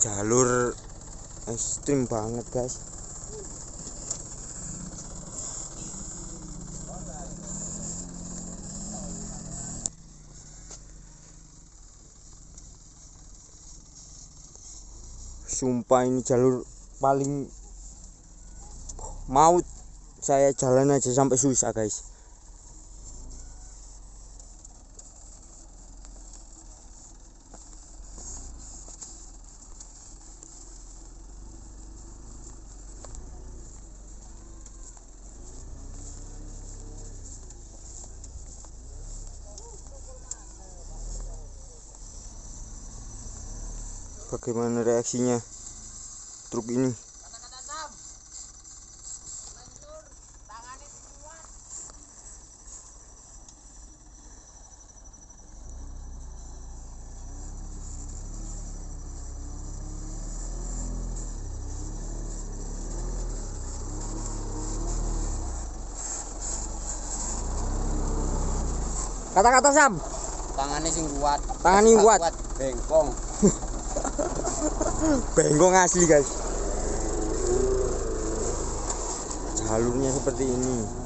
jalur ekstrim banget guys. Sumpah ini jalur paling maut. Saya jalan aja sampai susah guys. Bagaimana reaksinya truk ini? Kata-kata Sam. Tangannya sing kuat. Tangannya kuat. Bengkong. Bengkong asli guys. Jalurnya seperti ini.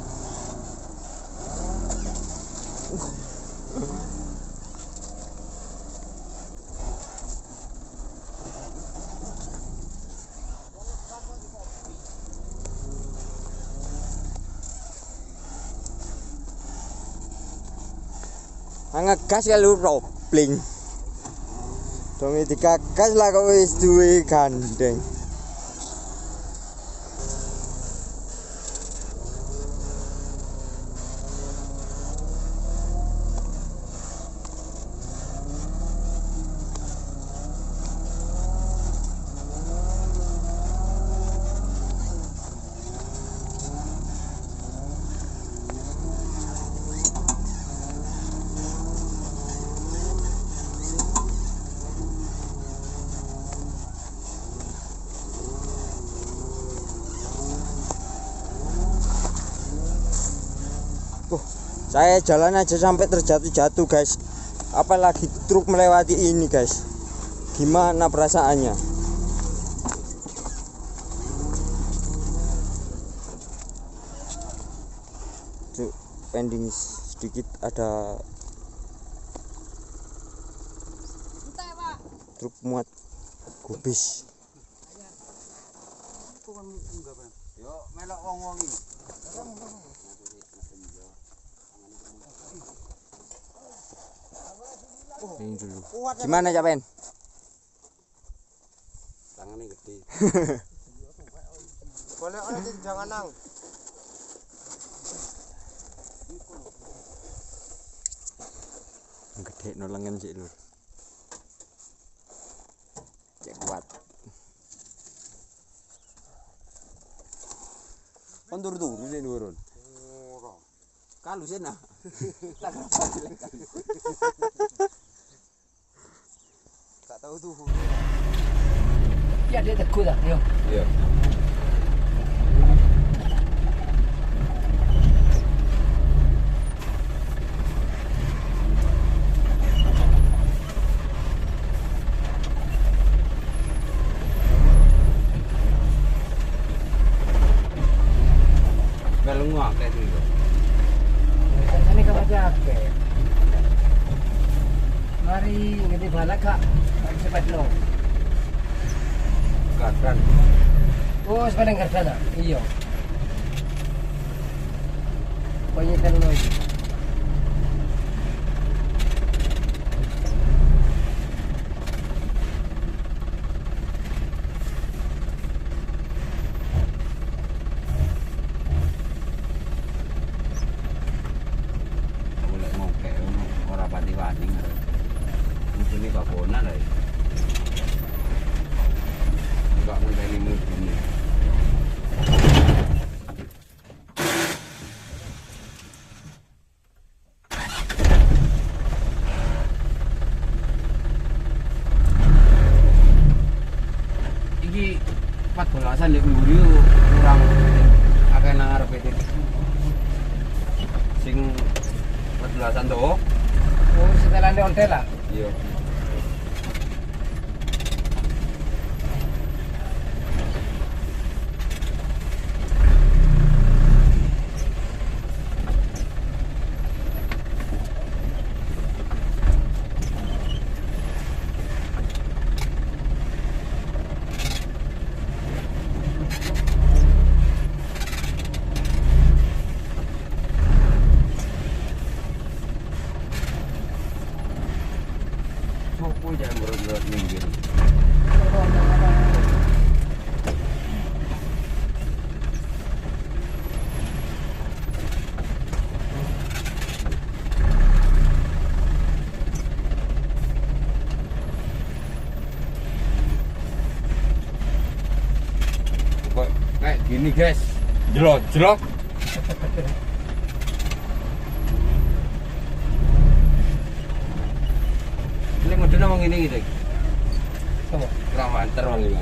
Ngegas kalau robling. Dong digagas lah kok wis duwe gandeng. Saya jalan aja sampai terjatuh-jatuh guys. Apalagi truk melewati ini guys. Gimana perasaannya? Tuh, pending sedikit ada truk muat gubis. Yo melok wong-wong iki. Ini dulu. Gimana Capen? Tangannya gede. Boleh ana jangan nang. Gede no lengan sih lur. Cek kuat. Kon turu-turu sik nurun. Ora. Kalu sih nah. Gak tahu tuh. Ya dia teguh dah, yo. Iya. Melu ngake iki. Ini kamu jaga. Mari ngerti bala kak, cepat lo. Kadang Oh, sepanjang kerja iya. Banyak teknologi. boleh ngokek ora pati-pati. Ini babona lah. Enggak ngenteni mudine. Iki 14-an lek mburi kurang akeh nang arep iki. Sing 14-an to. Oh, setelah ontel lah. Iya. guys. Jelok. Ini ngedena wong ini gitu. Sama. Keramaan terwang ini.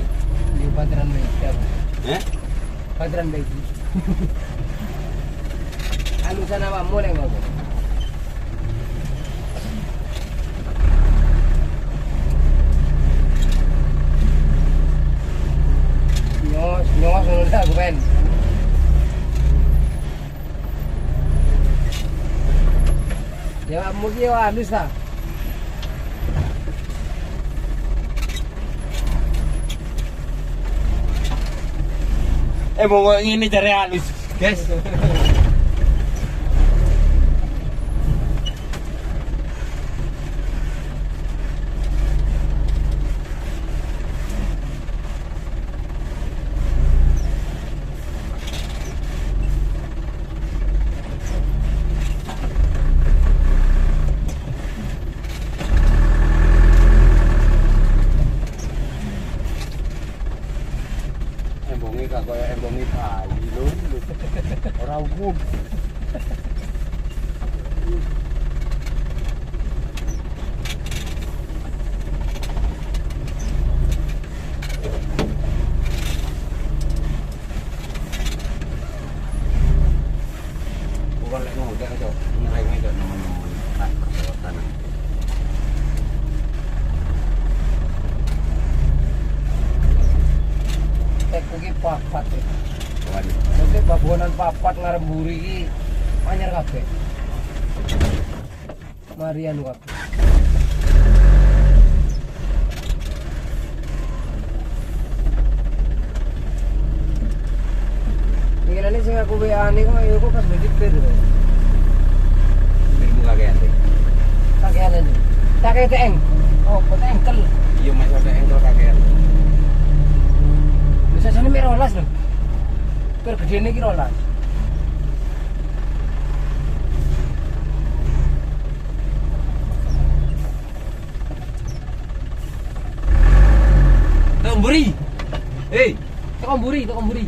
Di pantaran baik. Eh? Pantaran baik. Halusan awakmu nek ngono. Nyos ngono tak gue pen. Ya mungkin halus tak. Mau ini cari halus, guys. Embongi kak kaya embongi bayi lho. Ora umum. Bukan lek ngono kak cok. Ngereng kok nemen-nemen tak perbuatan. Teku ki papat. Kawan. Nanti babonan papat ngaremburi ki anyar kabeh. Marian kabeh. Ngene sing aku WA-ne kok ya kok pas dipir. Pirmu kakean teh. Kakean ini. Kakek teeng. Oh, kok engkel. Iya masih ada engkel kakean. Bisa jane mek 12 lho. Pir gedene ki 12. Tok mburi. Hei, Tok mburi.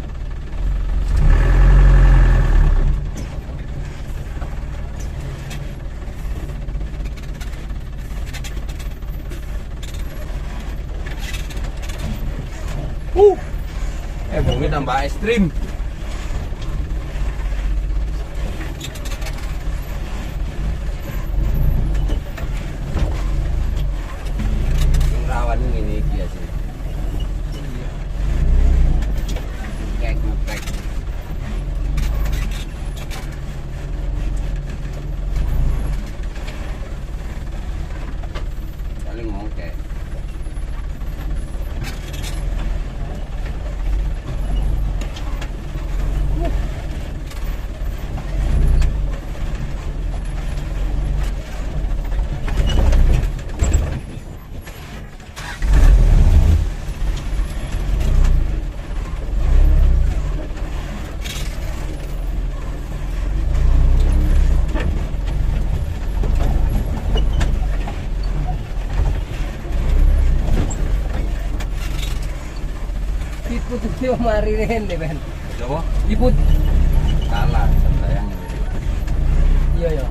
Embongi tambah ekstrim. Yang rawan ini dia sih. Kayak ngepek. Paling ngongkek. Iput iki mari rene ben. Coba Iput. kalah sayang. Iya ya.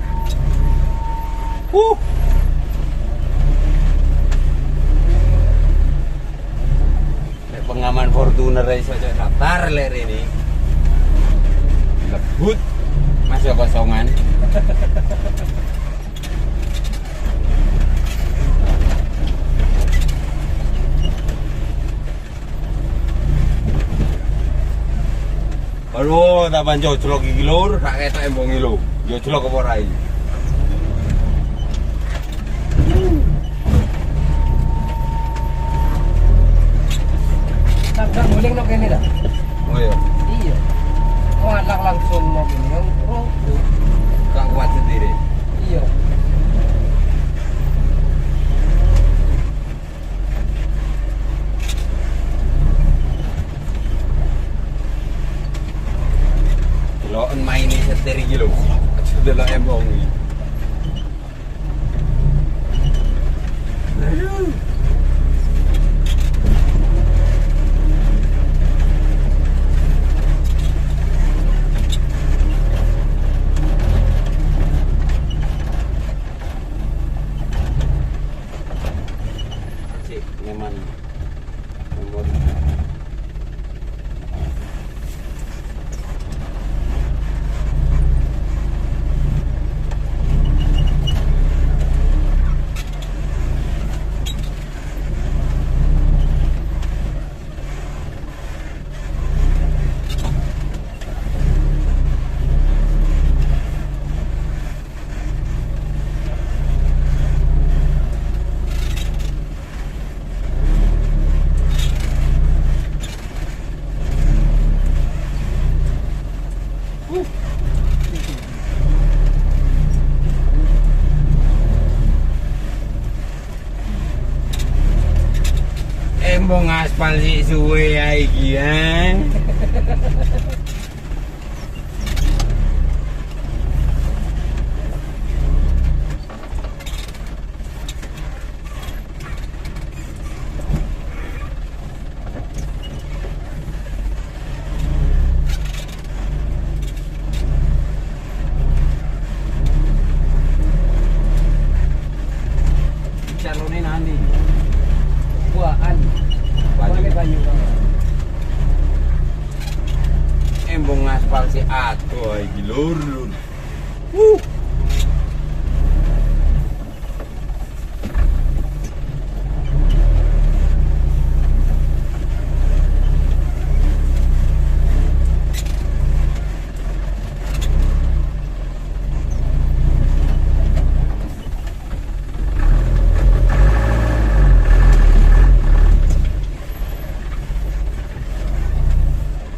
Nek pengaman Fortuner iso cek daftar ler ini. Lebut masih kosongan. Aduh, taban jojlok iki lur, gak ketok embongi lho. Jojlok apa ora iki? Tak boleh nok kene dah. Oh iya, Iya. Walah langsung nok kene yang robo. gak kuat sendiri. Iya. Deloken maini setir iki lho. Aja delok embongi. Embong aspal sik suwe ya iki ya. Calonnya nanti. Buaan. Banyu. Banyu. Embong aspal si ato iki lur.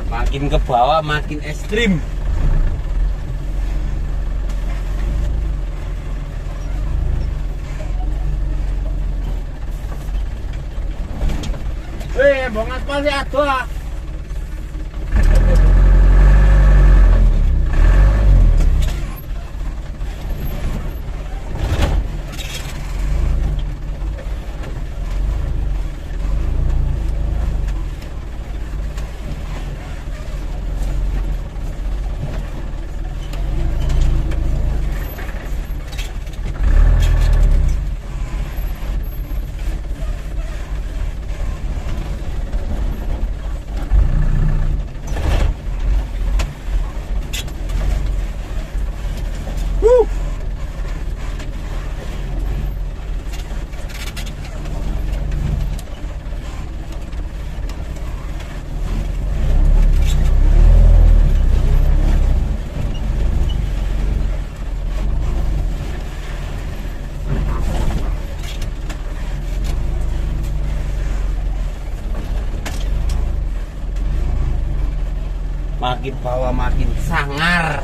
Makin ke bawah makin ekstrim. Embong aspal si ato ah. Makin bawah makin sangar.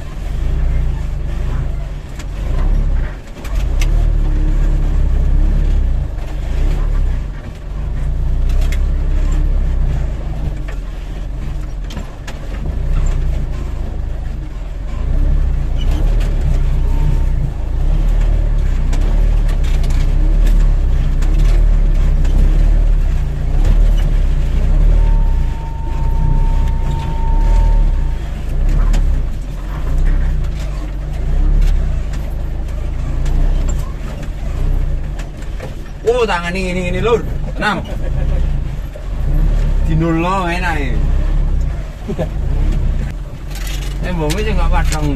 Oh, tangan ini lur. Tenang. Dinulno enak ya. Embongnya juga nggak padang.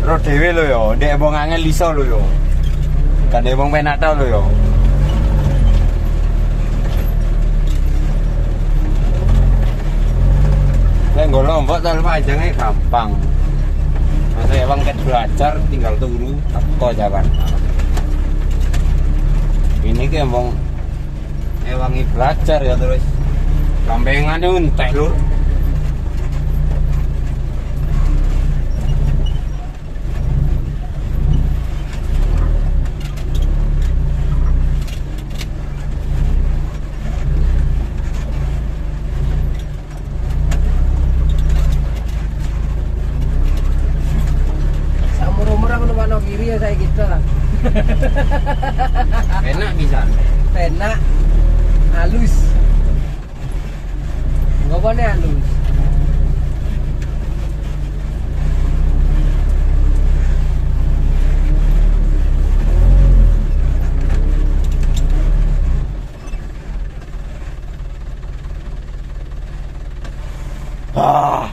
Ro dhewe lho ya, ndek wong angel iso lho ya. Kan ndek wong penak tau lho ya. Lek nggo lombok tol panjangnya gampang. Masa wong ket belajar tinggal turu teko Jakarta. Ini ki wong ewangi belajar ya terus gampangane entek lur. Kiri ya saya gitu lah. Enak bisa. Enak, halus. Ngomongnya halus. Ah.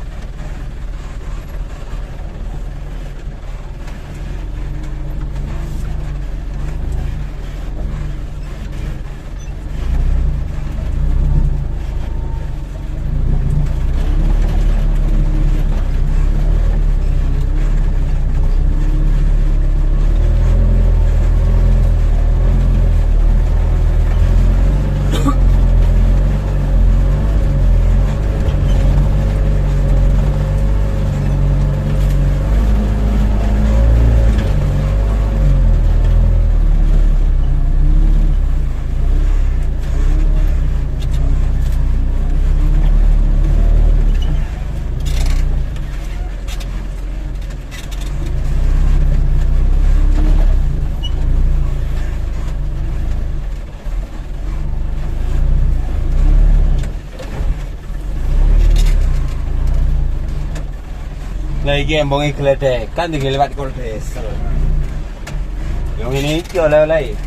Lah iki embonge gledekan tinggal lewat kol desa. Yang ini iki oleh-oleh.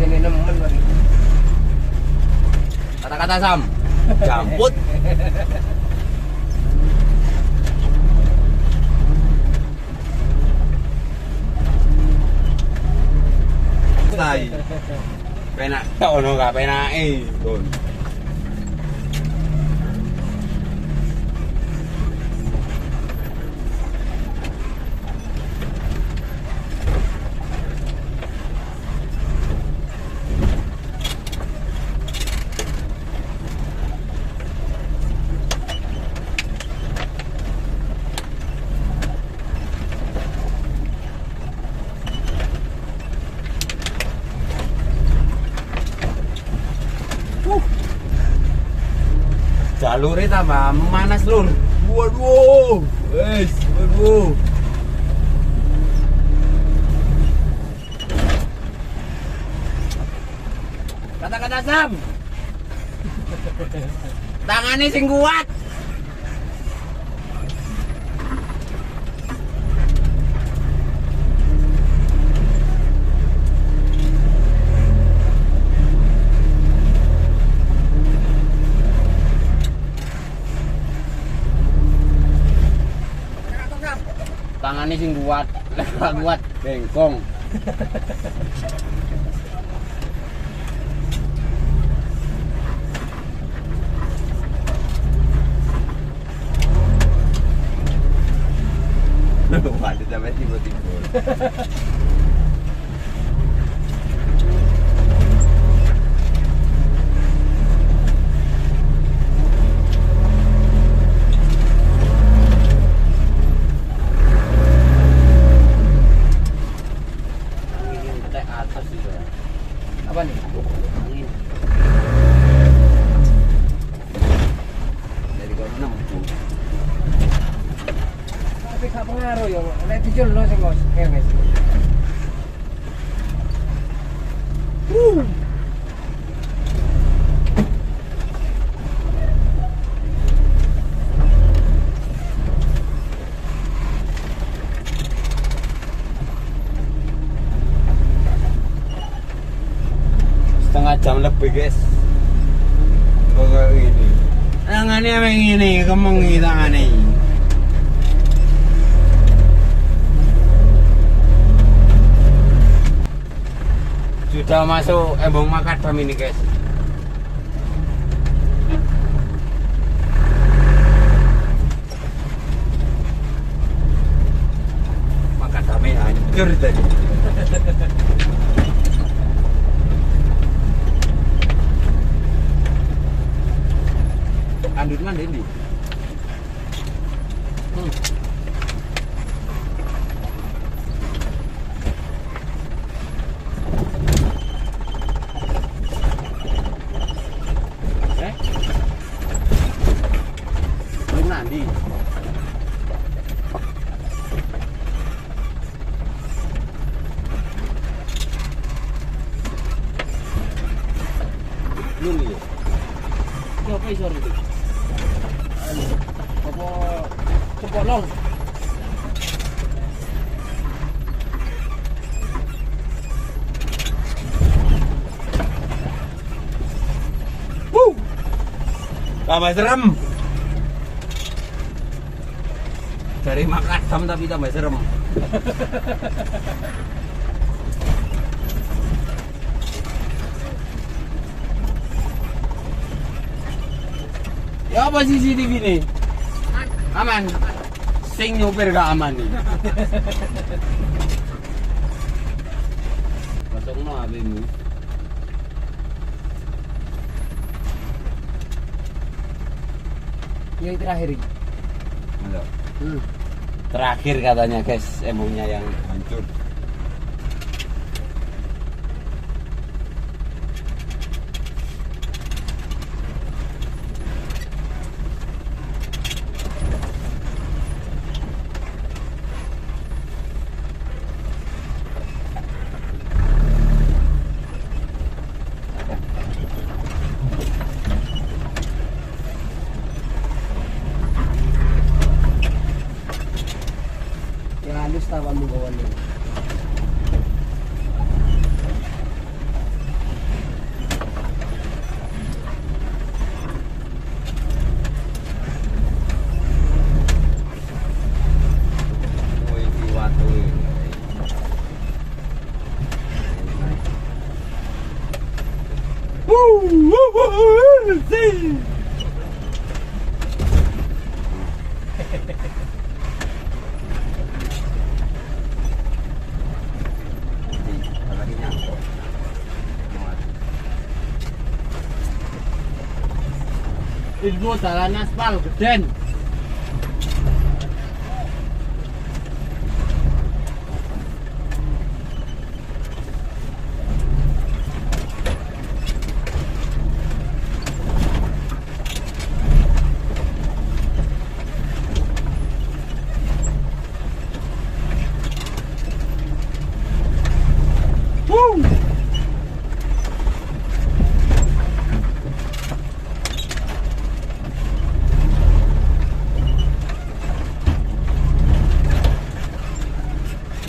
Ini nemen lagi. Kata-kata Sam. Jambut. Tai. Penak tok ono gak penake, Gon. Jalurnya tambah manas lur. Waduh, wes, waduh. Kata-kata Sam. Tangannya sing kuat. Tangannya sing kuat, lek kuat bengkong. Waduh, sampai tiba-tiba. Apa nih? Angin. Dari kono nempu. Tapi gak pengaruh ya, nek diculno sing Mas Hermes. Setengah jam lebih guys. Kayak ini. Tangannya emang ini, kemengi tangannya. Sudah masuk embong makadam ini guys. Makadamnya hancur tadi. Andut mana ini? Belum nanti. Belum ya? Siapa iso itu? Apa cepolong? Tambah serem. Dari makadam tapi tambah serem. Ya apa CCTV nih? Aman. Sing nyopir gak aman nih. Masuk no abemu. Yang terakhir ini. Terakhir katanya guys, embungnya yang hancur. halus tawan mo gawan din. Uy, si Watu. Ilmu jalan aspal geden.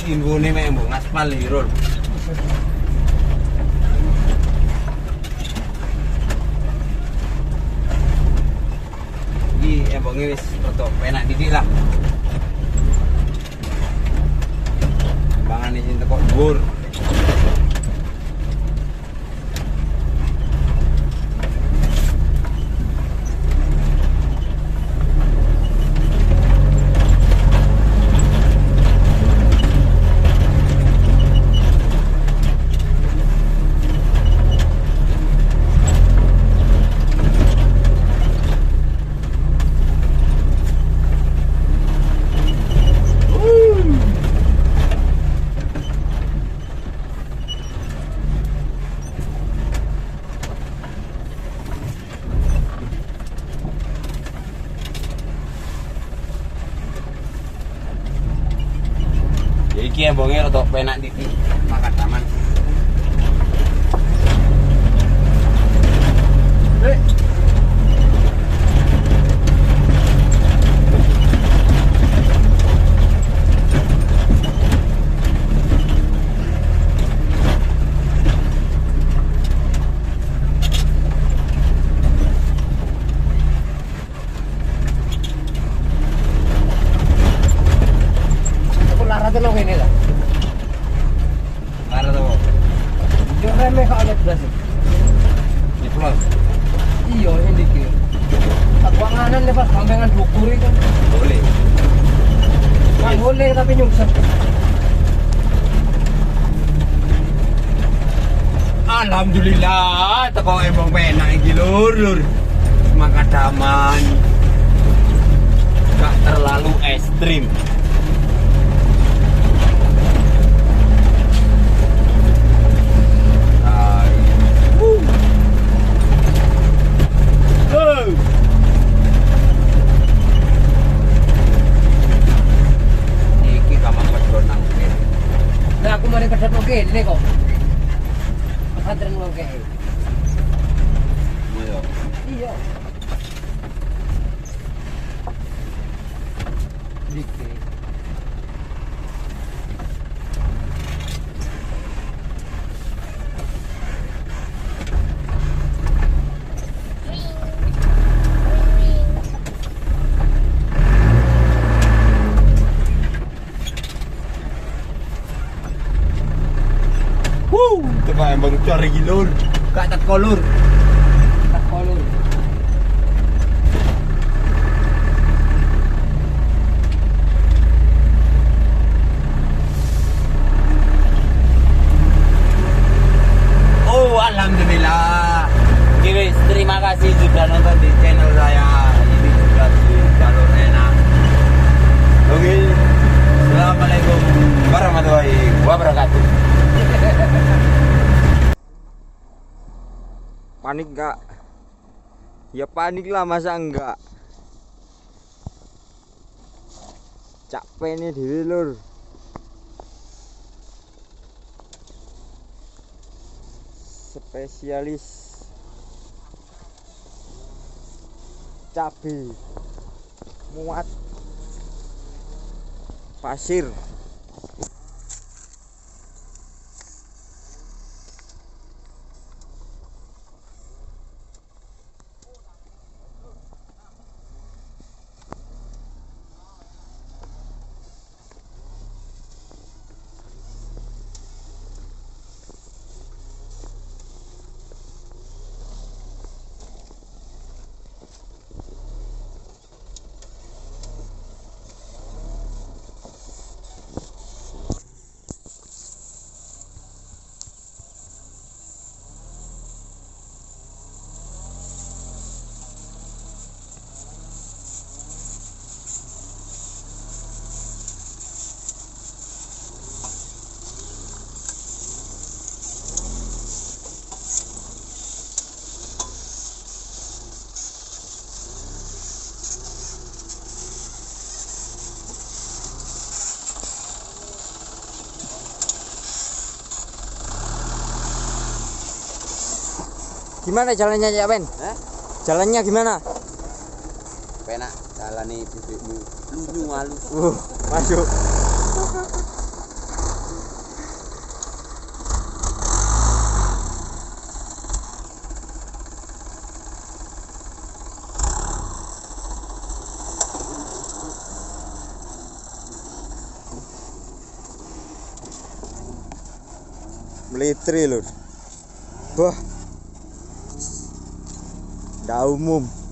Info ini memang ngaspal lirul. Ini embongnya wis rotok penak didik lah. Bangan ini tekok dhuwur. Iki embongnya rotok penak didik makan taman. Aku lara tuh lo ini lah. Lara tuh. Yo reme kok oleh belas. Di plus. Iya ini ki. Tak wanganan lepas gambengan dukur itu. Boleh. Kan boleh tapi nyungsep. Alhamdulillah, teko embong penak iki lur. Makadaman. Gak terlalu ekstrim. Iki kamar pedonang. Nah aku mari pedot oke ini kok. Antren oke. Ayo. Iya. Dikit. Teko embong cor iki lur. Gak teko lur. Tak kolur. Oh, alhamdulillah. Guys, terima kasih sudah nonton di channel saya. Ini juga di jalur enak. Oke. Assalamualaikum warahmatullahi wabarakatuh. Panik nggak? Ya panik lah, masa enggak? Capek nih dhewe lur. Spesialis cabai muat pasir. Gimana jalannya ya Ben? Eh? Jalannya gimana? Penak jalan nih bibikmu. Lunyu halus. Masuk. Melitri lur. Wah. Ndak umum.